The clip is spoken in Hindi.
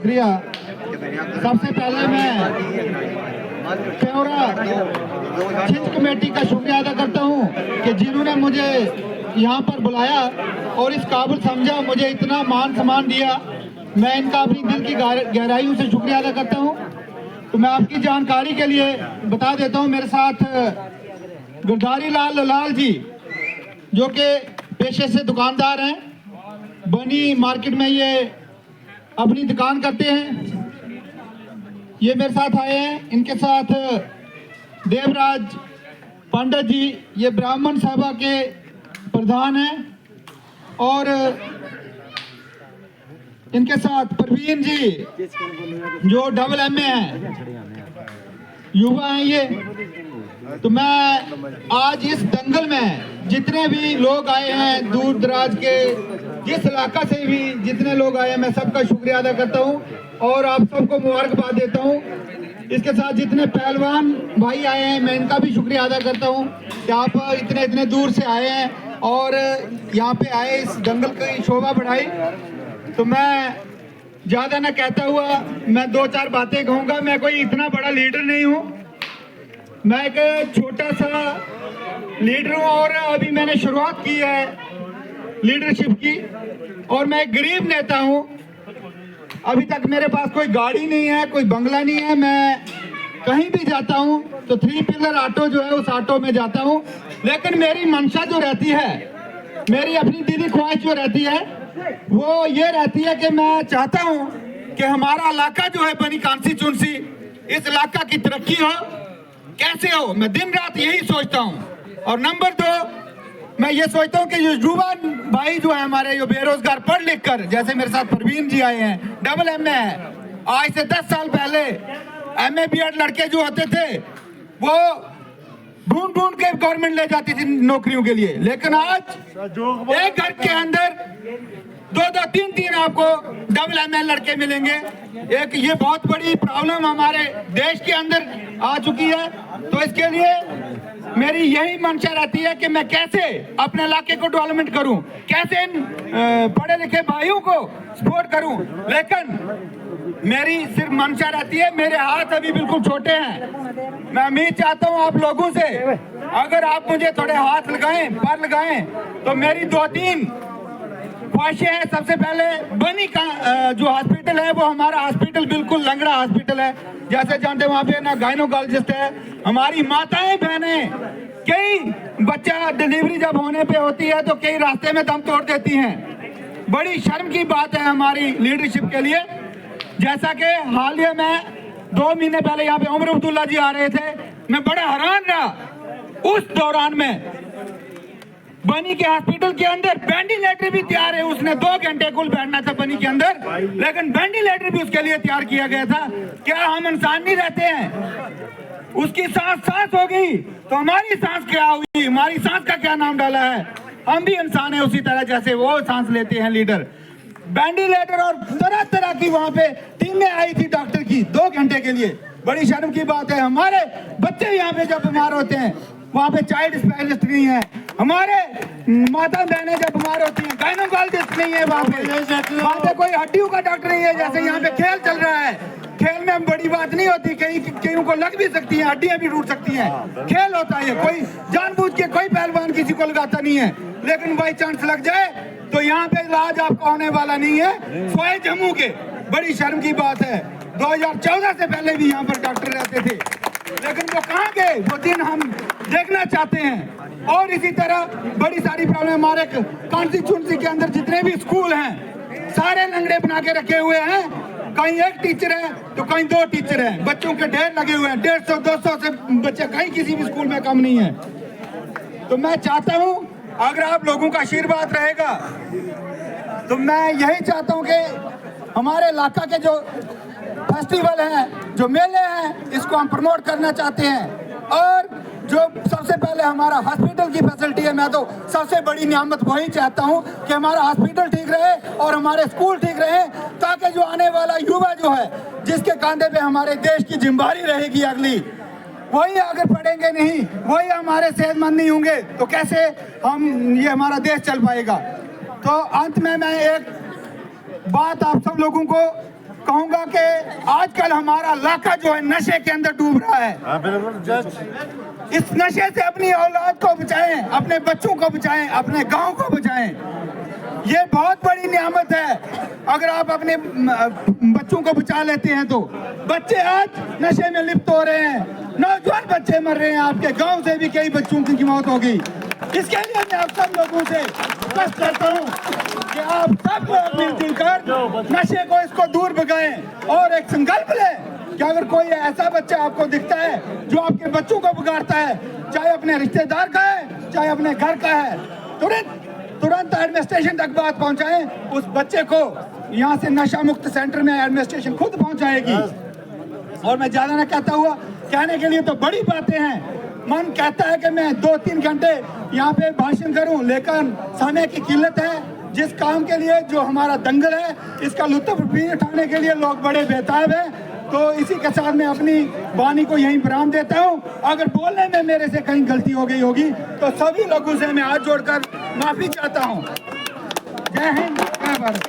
शुक्रिया। सबसे पहले मैं प्योरा छिंज कमेटी का शुक्रिया अदा करता हूँ कि जिन्होंने मुझे यहाँ पर बुलाया और इस काबिल समझा, मुझे इतना मान सम्मान दिया। मैं इनका अपनी दिल की गहराइयों से शुक्रिया अदा करता हूँ। तो मैं आपकी जानकारी के लिए बता देता हूँ, मेरे साथ गिरधारी लाल लाल जी जो कि पेशे से दुकानदार हैं, बनी मार्केट में ये अपनी दुकान करते हैं, ये मेरे साथ आए हैं। इनके साथ देवराज पंडित जी, ये ब्राह्मण सभा के प्रधान हैं, और इनके साथ प्रवीण जी जो डबल एमए हैं, युवा हैं ये। तो मैं आज इस दंगल में जितने भी लोग आए हैं, दूर दराज के जिस इलाका से भी जितने लोग आए हैं, मैं सबका शुक्रिया अदा करता हूं और आप सबको मुबारकबाद देता हूं। इसके साथ जितने पहलवान भाई आए हैं, मैं इनका भी शुक्रिया अदा करता हूं कि आप इतने इतने दूर से आए हैं और यहाँ पे आए, इस दंगल की शोभा बढ़ाई। तो मैं ज़्यादा ना कहता हुआ मैं दो चार बातें कहूँगा। मैं कोई इतना बड़ा लीडर नहीं हूँ, मैं एक छोटा सा लीडर हूँ और अभी मैंने शुरुआत की है लीडरशिप की, और मैं एक गरीब नेता हूँ। अभी तक मेरे पास कोई गाड़ी नहीं है, कोई बंगला नहीं है। मैं कहीं भी जाता हूँ तो 3 व्हीलर ऑटो जो है उस ऑटो में जाता हूँ, लेकिन मेरी मंशा जो रहती है, मेरी अपनी दिली ख्वाहिश जो रहती है, वो ये रहती है कि मैं चाहता हूँ कि हमारा इलाका जो है बनी कॉन्स्टिट्यूंसी, इस इलाका की तरक्की हो। कैसे हो, मैं दिन रात यही सोचता हूँ। और नंबर 2, मैं ये सोचता हूँ कि ये युवा भाई जो है हमारे, जो बेरोजगार पढ़ लिख कर, जैसे मेरे साथ प्रवीण जी आए हैं, डबल एमए है। आज से 10 साल पहले एमए बीएड लड़के जो होते थे वो ढूंढ ढूंढ के गवर्नमेंट ले जाती थी नौकरियों के लिए, लेकिन आज एक घर के अंदर 2-2, 3-3 आपको डबल एमए लड़के मिलेंगे। एक ये बहुत बड़ी प्रॉब्लम हमारे देश के अंदर आ चुकी है। तो इसके लिए मेरी यही मंशा रहती है कि मैं कैसे अपने इलाके को डेवलपमेंट करूं, कैसे इन पढ़े लिखे भाइयों को सपोर्ट करूं। लेकिन मेरी सिर्फ मंशा रहती है, मेरे हाथ अभी बिल्कुल छोटे हैं। मैं उम्मीद चाहता हूं आप लोगों से, अगर आप मुझे थोड़े हाथ लगाएं, पैर लगाएं, तो मेरी 2-3 ख्वाहिशें हैं। सबसे पहले बनी का जो हॉस्पिटल है वो हमारा हॉस्पिटल बिल्कुल लंगड़ा हॉस्पिटल है। जैसे जानते वहाँ पे ना गायनोकोलॉजिस्ट है। हमारी माताएं बहनें, कई बच्चा डिलीवरी जब होने पे होती है तो कई रास्ते में दम तोड़ देती हैं। बड़ी शर्म की बात है हमारी लीडरशिप के लिए। जैसा कि हालिया में 2 महीने पहले यहाँ पे उमर अब्दुल्ला जी आ रहे थे, मैं बड़ा हैरान रहा। उस दौरान में बनी के हॉस्पिटल के अंदर वेंटिलेटर भी तैयार है। उसने 2 घंटे कुल बैठना था बनी के अंदर, लेकिन वेंटिलेटर भी उसके लिए तैयार किया गया था। क्या हम इंसान नहीं रहते हैं? उसकी सांस हो गई तो हमारी सांस क्या हुई? हमारी सांस का क्या नाम डाला है? हम भी इंसान है उसी तरह जैसे वो सांस लेते हैं लीडर। वेंटिलेटर और तरह तरह की वहां पे टीमें आई थी डॉक्टर की 2 घंटे के लिए। बड़ी शर्म की बात है। हमारे बच्चे यहाँ पे जब बीमार होते हैं वहाँ पे चाइल्ड स्पेशलिस्ट नहीं है। हमारे माता बहनें जब बीमार होती हैं गायनोकोलॉजिस्ट नहीं है वहाँ पे कोई हड्डियों का डॉक्टर नहीं है। जैसे यहाँ पे खेल चल रहा है, खेल में बड़ी बात नहीं होती, कहीं को लग भी सकती है, हड्डियां भी टूट सकती हैं। खेल होता है, कोई जानबूझ के कोई पहलवान किसी को लगाता नहीं है, लेकिन बाई चांस लग जाए तो यहाँ पे इलाज आपका होने वाला नहीं है। सोए जम्मू के, बड़ी शर्म की बात है। 2014 से पहले भी यहाँ पर डॉक्टर रहते थे, लेकिन वो कहाँ गए? वो दिन हम देखना चाहते हैं। और इसी तरह बड़ी सारी प्रॉब्लम हमारे कॉन्स्टिट्यूंसी के अंदर जितने भी स्कूल हैं सारे लंगड़े बना के रखे हुए हैं। कहीं 1 टीचर है तो कहीं 2 टीचर हैं। बच्चों के ढेर लगे हुए हैं, 150-200 से बच्चे कहीं किसी भी स्कूल में कम नहीं है। तो मैं चाहता हूं अगर आप लोगों का आशीर्वाद रहेगा तो मैं यही चाहता हूं कि हमारे इलाका के जो फेस्टिवल हैं, जो मेले हैं, इसको हम प्रमोट करना चाहते हैं। और जो सबसे पहले हमारा हॉस्पिटल की फैसिलिटी है, मैं तो सबसे बड़ी नियामत वही चाहता हूं कि हमारा हॉस्पिटल ठीक रहे और हमारे स्कूल ठीक रहे, ताकि जो आने वाला युवा जो है, जिसके कंधे पे हमारे देश की जिम्मेदारी रहेगी अगली, वही अगर पढ़ेंगे नहीं, वही हमारे सेहतमंद नहीं होंगे तो कैसे हम ये हमारा देश चल पाएगा। तो अंत में मैं एक बात आप सब लोगों को कहूंगा कि आजकल हमारा इलाका जो है नशे के अंदर डूब रहा है। इस नशे से अपनी औलाद को बचाएं, अपने बच्चों को बचाएं, अपने गांव को बचाएं। ये बहुत बड़ी नियामत है अगर आप अपने बच्चों को बचा लेते हैं तो। बच्चे आज नशे में लिप्त हो रहे हैं, नौजवान बच्चे मर रहे हैं, आपके गांव से भी कई बच्चों की मौत हो गई। इसके लिए मैं आप सब लोगों से रिक्वेस्ट करता हूं कि आप सब लोग मिलजुल कर नशे को इसको दूर भगाएं और एक संकल्प लें कि अगर कोई ऐसा बच्चा आपको दिखता है जो आपके बच्चों को बिगाड़ता है, चाहे अपने रिश्तेदार का है चाहे अपने घर का है, तुरंत एडमिनिस्ट्रेशन तक बात पहुंचाएं। उस बच्चे को यहाँ से नशा मुक्त सेंटर में एडमिनिस्ट्रेशन खुद पहुंचाएगी। और मैं ज्यादा ना कहता हुआ, कहने के लिए तो बड़ी बातें हैं, मन कहता है कि मैं 2-3 घंटे यहाँ पे भाषण करूं, लेकिन समय की किल्लत है। जिस काम के लिए जो हमारा दंगल है, इसका लुत्फ भी उठाने के लिए लोग बड़े बेताब हैं। तो इसी के साथ मैं अपनी वाणी को यहीं विराम देता हूं। अगर बोलने में मेरे से कहीं गलती हो गई होगी तो सभी लोगों से मैं हाथ जोड़कर माफी चाहता हूं। जय हिंद, जय भारत।